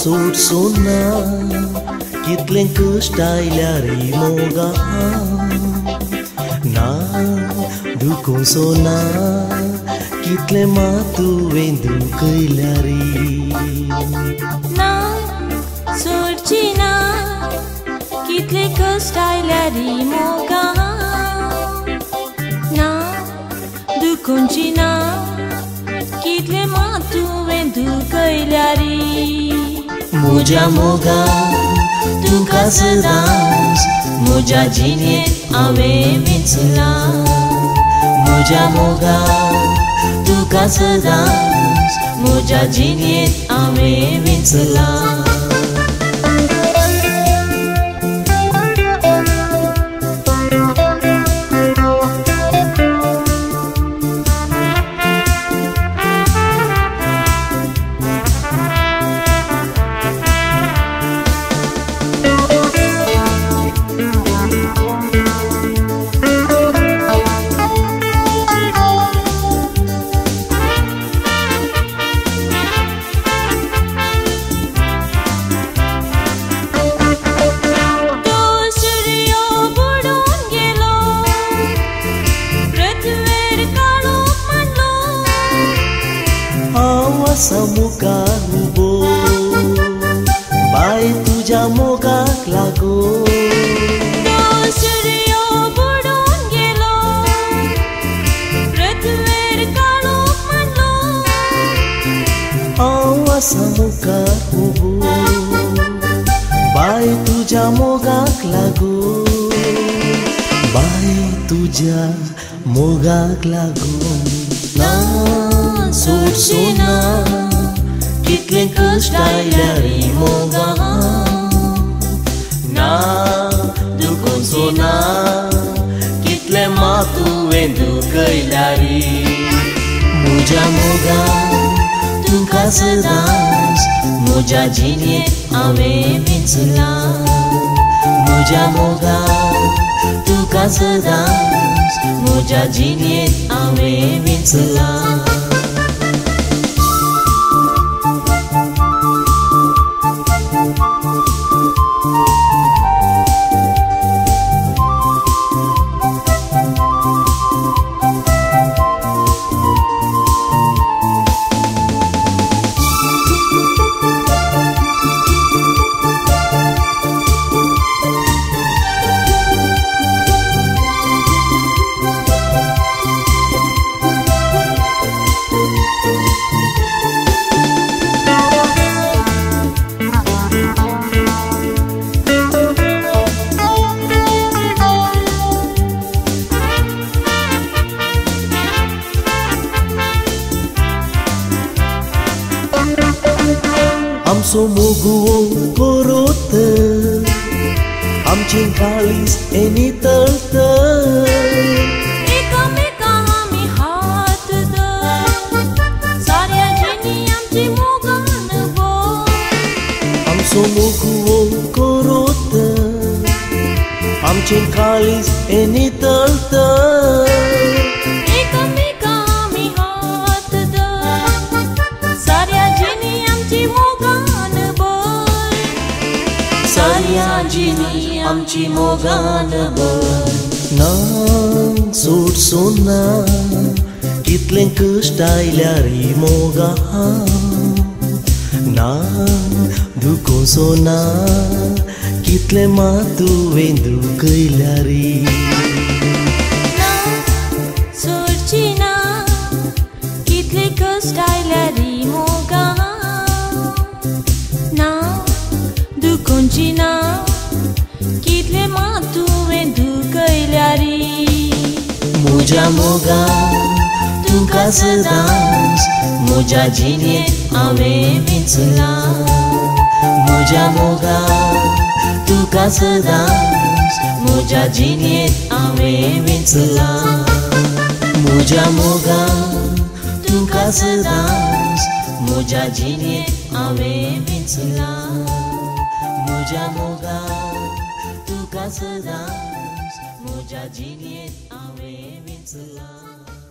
Sut sona kitleng kustailari moga na dukung sona kitle matu vendu kailari na surchina kitle kustailari moga na dukung china kitle matu vendu kailari Muja moga tu kasadas Muja jiniet awe minsula Muja moga tu kasadas Muja jiniet awe minsula Samuka hubo Bai tuja moga lago Suryo budon gelo Pratver kalo manlo Awa samuka hubo Bai tuja moga lago Bai tuja moga lago Na sursuna kitleng kustailari moga na dukun sona kitle matu vendu kailari muja moga tu kasadas muja jiniet awe minsula muja moga tu kasadas muja jiniet awe minsula Amso mogu korota Amchin kalis eni talta Eka meka hami hat da Sarya jini amchi moga nabo Amso mogu korota Amchin kalis eni talta Eka meka hami hat da Sarya jini amchi moga nabo Sarya jini amchi moga nabo Nang sut sona kitleng kustailari moga Nang dukun sona kitle matu vendu kailari Na surchina kitle kustailari moga Na dukun china kitle matu vendu kailari Muja moga tu kasadas Muja jiniet awe minsula म्हज्या मोगा तुका सदांच म्हज्या जिणेंत हांवें वेंचलां म्हज्या मोगा तुका सदांच म्हज्या जिणेंत हांवें वेंचलां म्हज्या मोगा तुका सदांच म्हज्या जिणेंत हांवें वेंचलां